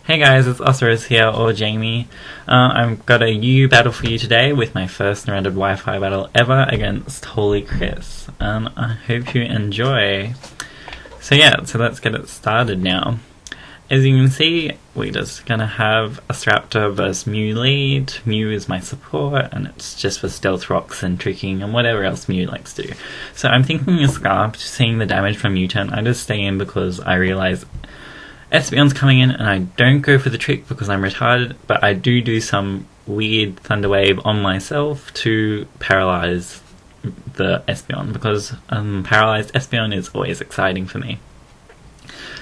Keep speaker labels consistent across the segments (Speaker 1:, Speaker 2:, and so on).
Speaker 1: Hey guys, it's Theoseros here, or Jamie. I've got a U battle for you today with my first narrated Wi-Fi battle ever against HolyKris, and I hope you enjoy. So let's get it started now. As you can see, we're just gonna have a Raptor versus Mew lead. Mew is my support, and it's just for stealth rocks and tricking and whatever else Mew likes to do. So I'm thinking a Scarf, seeing the damage from Mew turn, I just stay in because I realise Espeon's coming in, and I don't go for the trick because I'm retarded, but I do some weird Thunder Wave on myself to paralyze the Espeon, because paralyzed Espeon is always exciting for me.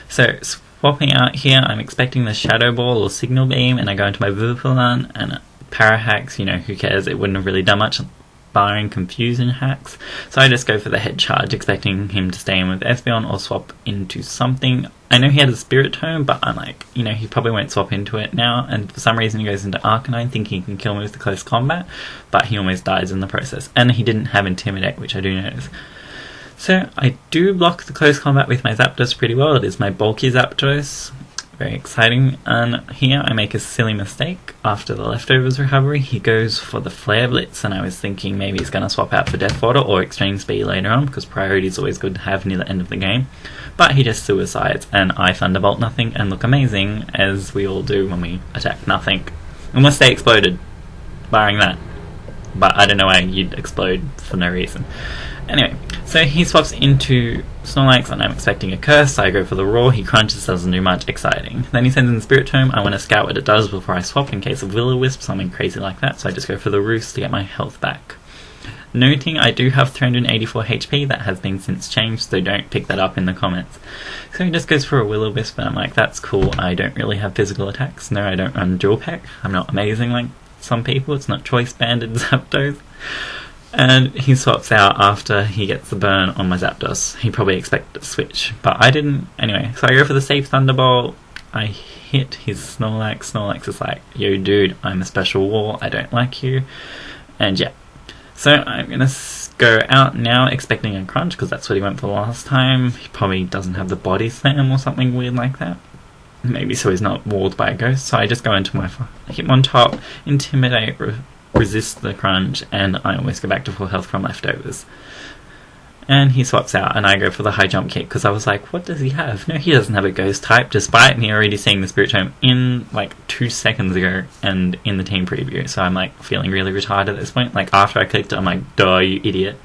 Speaker 1: So swapping out here, I'm expecting the Shadow Ball or Signal Beam, and I go into my Vivipolan and Parahacks. Who cares, it wouldn't have really done much barring Confusion hacks, so I just go for the Head Charge, expecting him to stay in with Espeon or swap into something. I know he had a Spirit Tome, but I'm like, he probably won't swap into it now, and for some reason he goes into Arcanine thinking he can kill me with the close combat, but he almost dies in the process, and he didn't have Intimidate, which I do notice. So I do block the close combat with my Zapdos pretty well. It is my bulky Zapdos. Very exciting. And here I make a silly mistake. After the Leftovers recovery, he goes for the Flare Blitz, and I was thinking maybe he's going to swap out for Death Water or Extreme Speed later on, because priority is always good to have near the end of the game. But he just suicides, and I Thunderbolt nothing and look amazing, as we all do when we attack nothing. Unless they exploded, barring that. But I don't know why you'd explode for no reason. Anyway, so he swaps into Snorlax, and I'm expecting a Curse, so I go for the Roar. He crunches, doesn't do much exciting. Then he sends in Spirit Tome. I want to scout what it does before I swap in case of Will-O-Wisp, something crazy like that, so I just go for the Roost to get my health back. Noting I do have 384 HP, that has been since changed, so don't pick that up in the comments. So he just goes for a Will-O-Wisp, and I'm like, that's cool, I don't really have physical attacks. No, I don't run Dual Peck. I'm not amazing like some people, it's not Choice Banded Zapdos. And he swaps out after he gets the burn on my Zapdos. He probably expected to switch, but I didn't. Anyway, so I go for the safe Thunderbolt. I hit his Snorlax. Snorlax is like, yo dude, I'm a special wall, I don't like you. And yeah. So I'm going to go out now expecting a Crunch, because that's what he went for last time. He probably doesn't have the Body Slam or something weird like that. Maybe so he's not walled by a ghost. So I just go into my Hitmontop, Intimidate, resist the Crunch, and I almost go back to full health from Leftovers. And he swaps out, and I go for the High Jump Kick, because I was like, what does he have? No, he doesn't have a Ghost type, despite me already seeing the Spirit Tome in, 2 seconds ago, and in the team preview. So I'm, feeling really retarded at this point. After I clicked it, I'm like, duh, you idiot.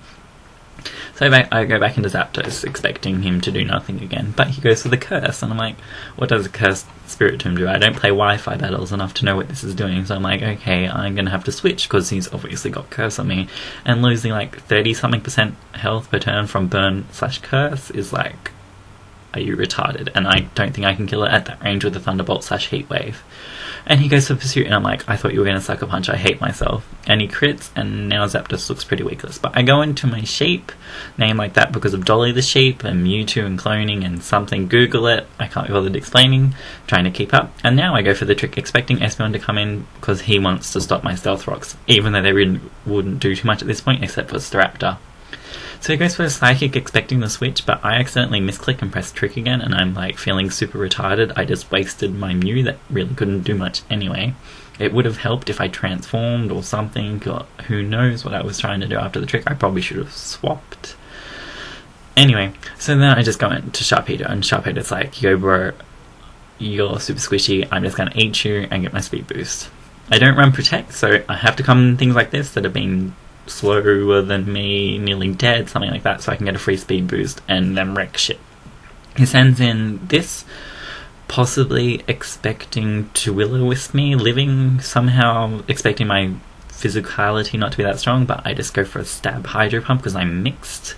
Speaker 1: So I go back into Zapdos, expecting him to do nothing again, but he goes for the Curse, and I'm like, what does a Cursed Spirit Tome do? I don't play Wi-Fi battles enough to know what this is doing, so I'm like, okay, I'm gonna have to switch, because he's obviously got Curse on me, and losing 30-something% health per turn from Burn/Curse is like, are you retarded? And I don't think I can kill it at that range with the Thunderbolt/Heat Wave. And he goes for Pursuit, and I'm like, I thought you were going to Sucker Punch, I hate myself. And he crits, and now Zapdos looks pretty weakless. But I go into my sheep, name like that because of Dolly the Sheep, and Mewtwo, and cloning, and something, Google it, I can't be bothered explaining, trying to keep up. And now I go for the trick, expecting Espeon to come in, because he wants to stop my Stealth Rocks, even though they really wouldn't do too much at this point, except for Staraptor. So he goes for a Psychic, expecting the switch, but I accidentally misclick and press Trick again, and I'm feeling super retarded. I just wasted my Mew that really couldn't do much anyway. It would have helped if I transformed or something, or who knows what I was trying to do after the trick. I probably should have swapped. Anyway, so then I just go into Sharpedo, and Sharpedo's like, yo bro, you're super squishy, I'm just gonna eat you and get my speed boost. I don't run Protect, so I have to come in things like this that have been slower than me, nearly dead, something like that, so I can get a free speed boost and then wreck shit. He sends in this, possibly expecting to Will-O-Wisp me, living somehow, expecting my physicality not to be that strong, but I just go for a Stab Hydro Pump because I'm mixed,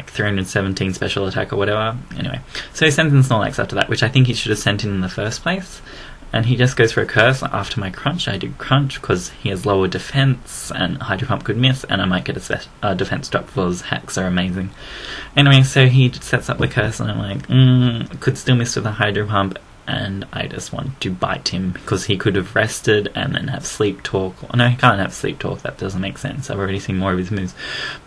Speaker 1: 317 special attack or whatever. Anyway, so he sends in Snorlax after that, which I think he should have sent in the first place. And he just goes for a Curse. After my Crunch, I do Crunch because he has lower defense, and Hydro Pump could miss, and I might get a defense drop because hacks are amazing. Anyway, so he sets up the Curse, and I'm like, could still miss with a Hydro Pump, and I just want to bite him because he could have rested and then have Sleep Talk. No, he can't have Sleep Talk, that doesn't make sense. I've already seen more of his moves.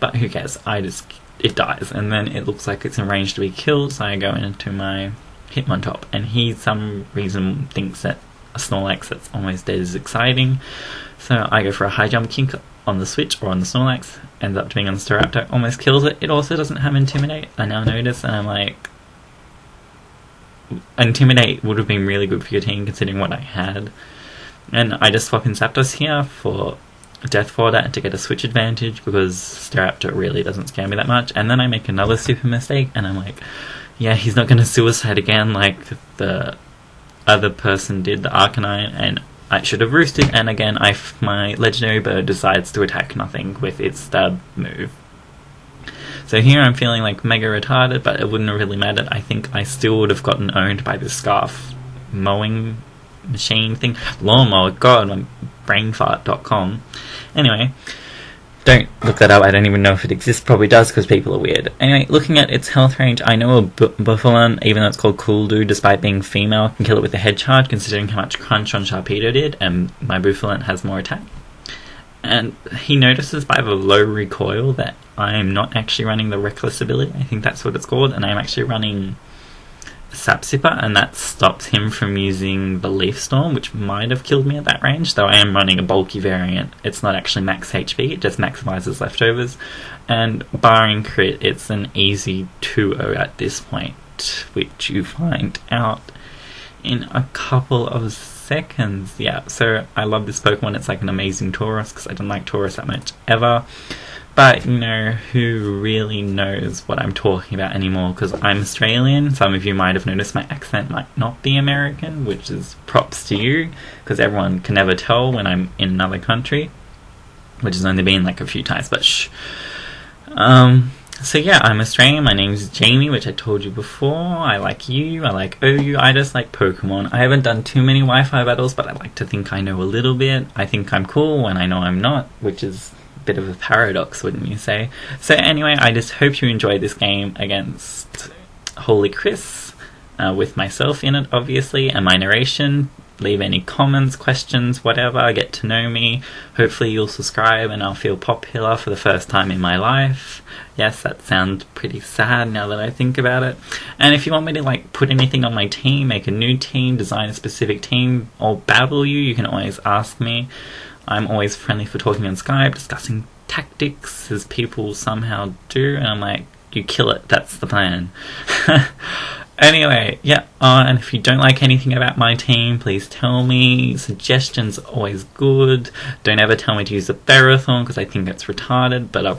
Speaker 1: But who cares? It dies, and then it looks like it's in range to be killed, so I go into my Hitmontop, and he some reason thinks that a Snorlax that's almost dead is exciting. So I go for a high jump kick on the Switch or on the Snorlax, ends up doing on the Staraptor, almost kills it. It also doesn't have Intimidate, I now notice, and I'm like, Intimidate would have been really good for your team considering what I had. And I just swap in Zapdos here for Death Fodder to get a switch advantage because Staraptor really doesn't scare me that much. And then I make another super mistake and I'm like, yeah, he's not going to suicide again like the other person did, the Arcanine, and I should have roosted. And again, my legendary bird decides to attack nothing with its stab move. So here I'm feeling like mega retarded, but it wouldn't have really mattered. I think I still would have gotten owned by this scarf mowing machine thing. Lawnmower, god, I'm brainfart.com. Anyway, don't look that up, I don't even know if it exists, probably does because people are weird. Anyway, looking at its health range, I know a Buffalon, even though it's called Cool Dude, despite being female, can kill it with a head charge considering how much crunch on Sharpedo did, and my Buffalon has more attack. And he notices by the low recoil that I'm not actually running the Reckless ability, I think that's what it's called, and I'm actually running Sap Sipper, and that stops him from using the Leaf Storm, which might have killed me at that range, though I am running a bulky variant. It's not actually max HP, it just maximizes leftovers, and barring crit, it's an easy 2-0 at this point, which you find out in a couple of seconds. Yeah, so I love this Pokemon, it's like an amazing Tauros, because I didn't like Tauros that much ever. But, you know, who really knows what I'm talking about anymore, because I'm Australian. Some of you might have noticed my accent might not be American, which is props to you, because everyone can never tell when I'm in another country, which has only been like a few times, but shh. So yeah, I'm Australian, my name's Jamie, which I told you before. I like you, I like OU, I just like Pokemon. I haven't done too many Wi-Fi battles, but I like to think I know a little bit. I think I'm cool when I know I'm not, which is bit of a paradox, wouldn't you say? So anyway, I just hope you enjoyed this game against HolyKris, with myself in it, obviously, and my narration. Leave any comments, questions, whatever, get to know me. Hopefully you'll subscribe and I'll feel popular for the first time in my life. Yes, that sounds pretty sad now that I think about it. And if you want me to like put anything on my team, make a new team, design a specific team, or babble you can always ask me. I'm always friendly for talking on Skype, discussing tactics, as people somehow do, and I'm like, you kill it, that's the plan. Anyway, yeah, and if you don't like anything about my team, please tell me. Suggestions are always good. Don't ever tell me to use the Ferrothorn, because I think it's retarded, but I'll